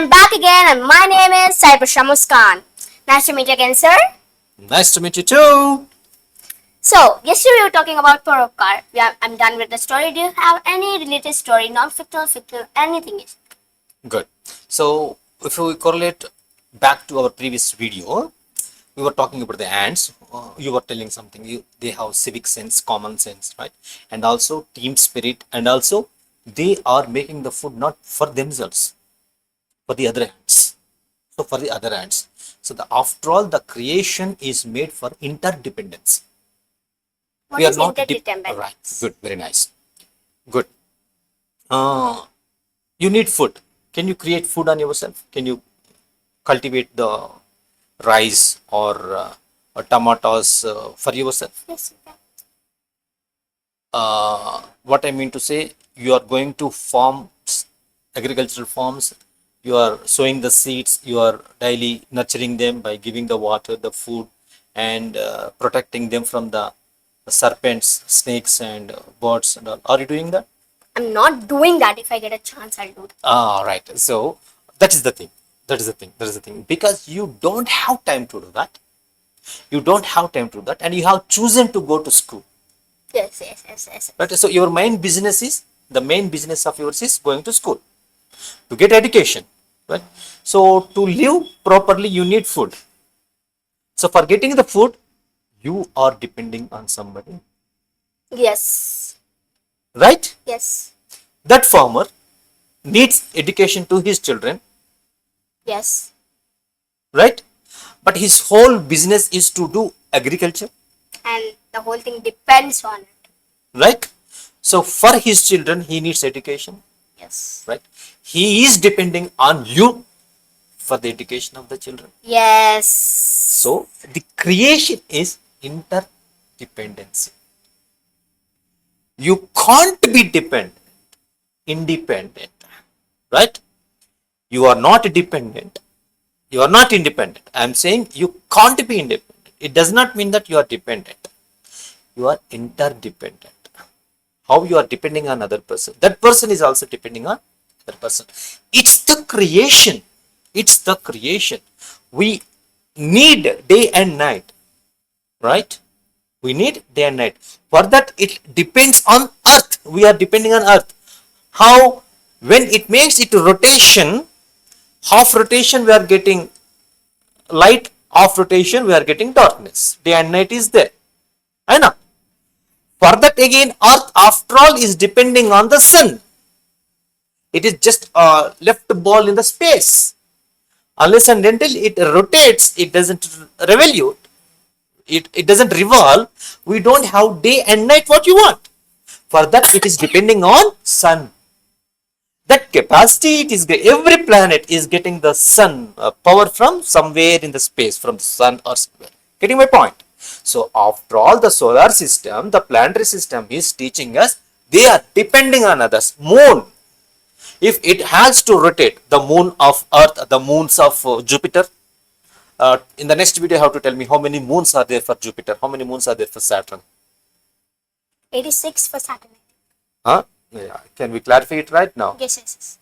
am back again and my name is Bushra. Nice to meet you again, sir. Nice to meet you too. So, yesterday we were talking about Porokar. I'm done with the story. Do you have any related story, non-fictional, fictional, anything? Good. So, if we correlate back to our previous video, we were talking about the ants. You were telling something. They have civic sense, common sense, right? And also team spirit. And also they are making the food not for themselves, for the other ants. So for the other ants. So after all, the creation is made for interdependence. What We are is not interdependence? right. Good. Very nice. Good. You need food. Can you create food on yourself? Can you cultivate the rice or tomatoes for yourself? Yes, you can. What I mean to say, you are going to farm agricultural farms. You are sowing the seeds. You are daily nurturing them by giving the water, the food, and protecting them from the serpents, snakes, and birds. And all. Are you doing that? I'm not doing that. If I get a chance, I'll do that. Right. So that is the thing. That is the thing. That is the thing. Because you don't have time to do that. You don't have time to do that, and you have chosen to go to school. Yes. Right. So your main business is the main business of yours is going to school to get education. Right. So to live properly, you need food. So for getting the food, you are depending on somebody. Yes. Right. Yes. That farmer needs education to his children. Yes. Right. But his whole business is to do agriculture. And the whole thing depends on it. Right. So for his children, he needs education. Yes. Right. He is depending on you for the education of the children. Yes. So the creation is interdependency. You can't be independent, right? You are not dependent. You are not independent. I am saying you can't be independent. It does not mean that you are dependent. You are interdependent. How you are depending on other person. That person is also depending on other person. It's the creation. It's the creation. We need day and night, right? We need day and night. For that, it depends on earth. We are depending on earth. How? When it makes it rotation, half rotation we are getting light, half rotation we are getting darkness. Day and night is there. I know. For that again, earth after all is depending on the sun. It is just a left ball in the space. Unless and until it rotates, it doesn't revolve. It doesn't revolve. We don't have day and night what you want. For that, it is depending on sun. That capacity, it is every planet is getting the sun power from somewhere in the space, from the sun or somewhere. Getting my point? So after all, the solar system, the planetary system is teaching us they are depending on others. Moon, if it has to rotate, the moon of Earth, the moons of Jupiter. In the next video, you have to tell me how many moons are there for Jupiter, how many moons are there for Saturn. 86 for Saturn. Huh? Yeah. Can we clarify it right now? Yes.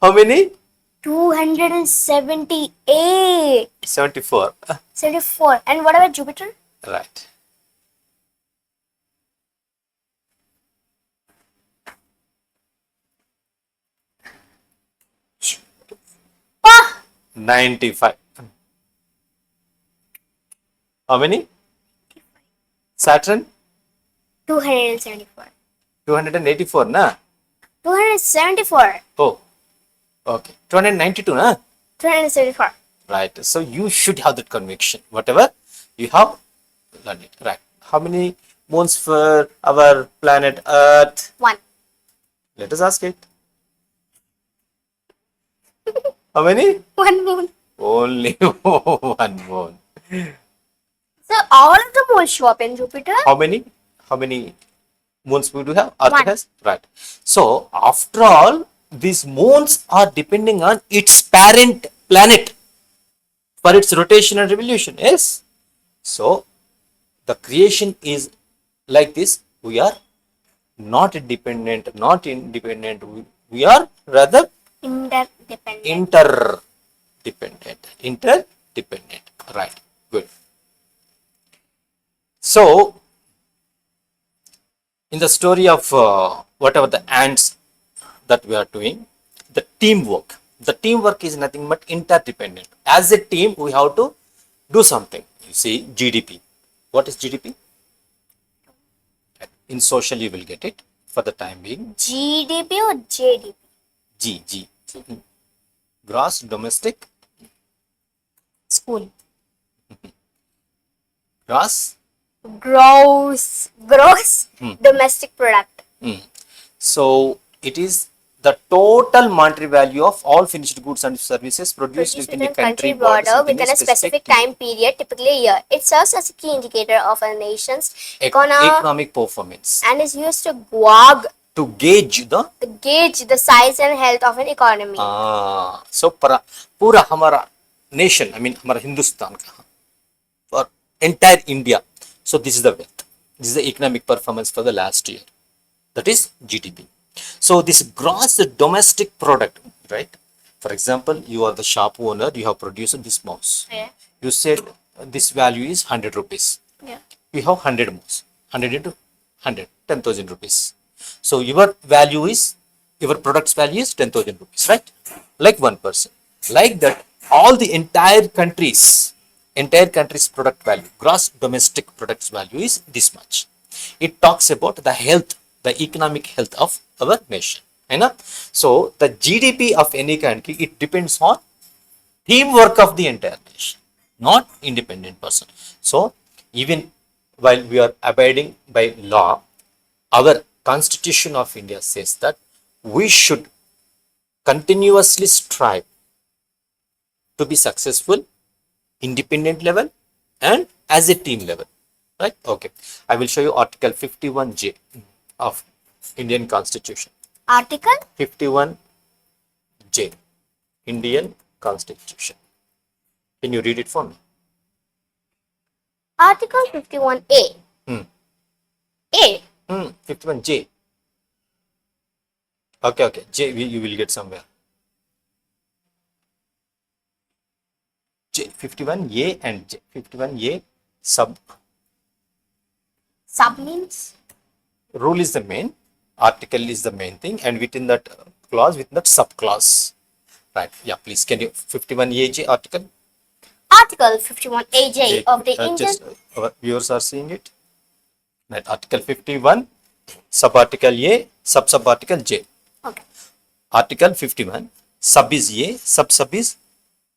How many? 278. 74. 74. And what about Jupiter? Right. Ah! 95. How many? Saturn? 274. 284, na? 274. Oh, okay. 292, na? 274. Right. So you should have that conviction. Whatever you have, learn it. Right. How many moons for our planet Earth? 1. Let us ask it. How many? 1 moon. Only one moon. So all of the moons show up in Jupiter? How many? How many moons we do have? Earth 1. has? Right. So after all, these moons are depending on its parent planet. for its rotation and revolution. Yes. So the creation is like this. We are not dependent, not independent. We are rather Interdependent. interdependent. Interdependent. Right. Good. So in the story of whatever the ants that we are doing, the teamwork. The teamwork is nothing but interdependent. As a team, we have to do something. You see, GDP. What is GDP? In social, you will get it for the time being. GDP or JDP? G. Gross domestic. School. Gross. Gross domestic product. So it is the total monetary value of all finished goods and services produced within a country border within within a specific time period, typically a year. It serves as a key indicator of a nation's economic performance and is used to gauge gauge the size and health of an economy. So पूरा हमारा nation, I mean हमारा हिंदुस्तान का, for entire India. So this is the wealth. This is the economic performance for the last year. That is GDP. So this gross domestic product, right? For example, you are the shop owner, you have produced this mouse. Yeah. You said this value is 100 rupees. Yeah. You have 100 mouse. 100 into 100, 10,000 rupees. So your value is, your product's value is 10,000 rupees, right? Like one person. Like that, all the entire country's product value, gross domestic product's value is this much. It talks about the health, the economic health of our nation. So the GDP of any country, it depends on teamwork of the entire nation, not independent person. So even while we are abiding by law, our Constitution of India says that we should continuously strive to be successful, independent level and as a team level, right? Okay, I will show you Article 51J of Indian Constitution. Article 51J, Indian Constitution. Can you read it for me? Article 51A. A. 51J. Okay. J, you will get somewhere. J, 51A and J. 51A sub. Sub means? Rule is the main, article is the main thing, and within that clause, within that subclause. Right. Yeah, please. Can you 51AJ article? Article 51AJ of the Indian. Just our viewers are seeing it. Right. Article 51, subarticle A, subarticle J. Okay. Article 51, sub is A, sub is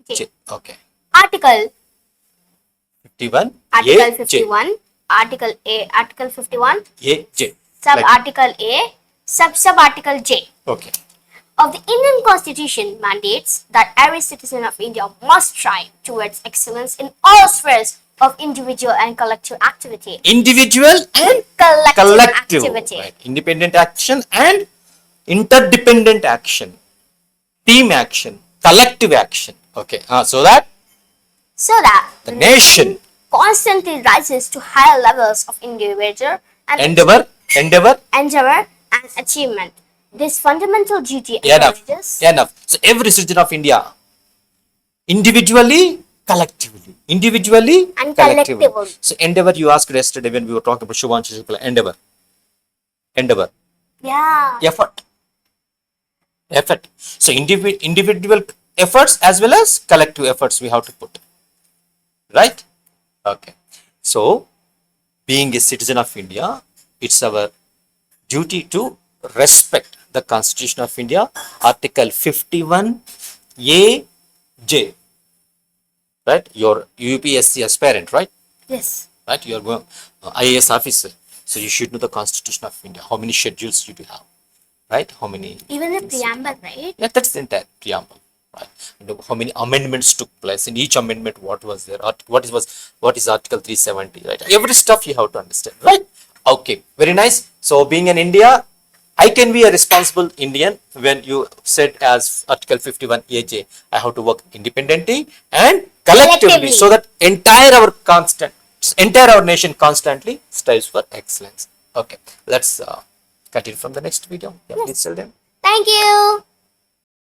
J. Okay. Article 51, Article A, 51. J. Article A. Article 51. A, J. Sub-article A. Sub-article J. Okay. Of the Indian Constitution mandates that every citizen of India must strive towards excellence in all spheres of individual and collective activity. Individual and collective. Activity. Right. Independent action and interdependent action. Team action. Collective action. Okay. So that the nation constantly rises to higher levels of individual and endeavor and achievement. This fundamental duty encourages enough. So every citizen of India, individually, collectively, and collectively. So endeavor, you asked yesterday when we were talking about Shubhanshu Shukla, endeavor. Yeah. Effort. So individual efforts as well as collective efforts we have to put. Right? Okay. So being a citizen of India, it's our duty to respect the Constitution of India, Article 51A J. Right? You're UPSC aspirant, right? Yes. Right? You're going IAS officer. So you should know the Constitution of India. How many schedules you do have? Right? How many? Even the preamble, right? Yeah, that's the entire preamble. Right? And how many amendments took place in each amendment? What was there? What is Article 370? Right? Every stuff you have to understand. Right? Okay. Very nice. So being in India, I can be a responsible Indian when you said as Article 51 AJ, I have to work independently and collectively, so that entire our nation constantly strives for excellence. Okay, let's continue from the next video. Yeah, please tell them. Thank you.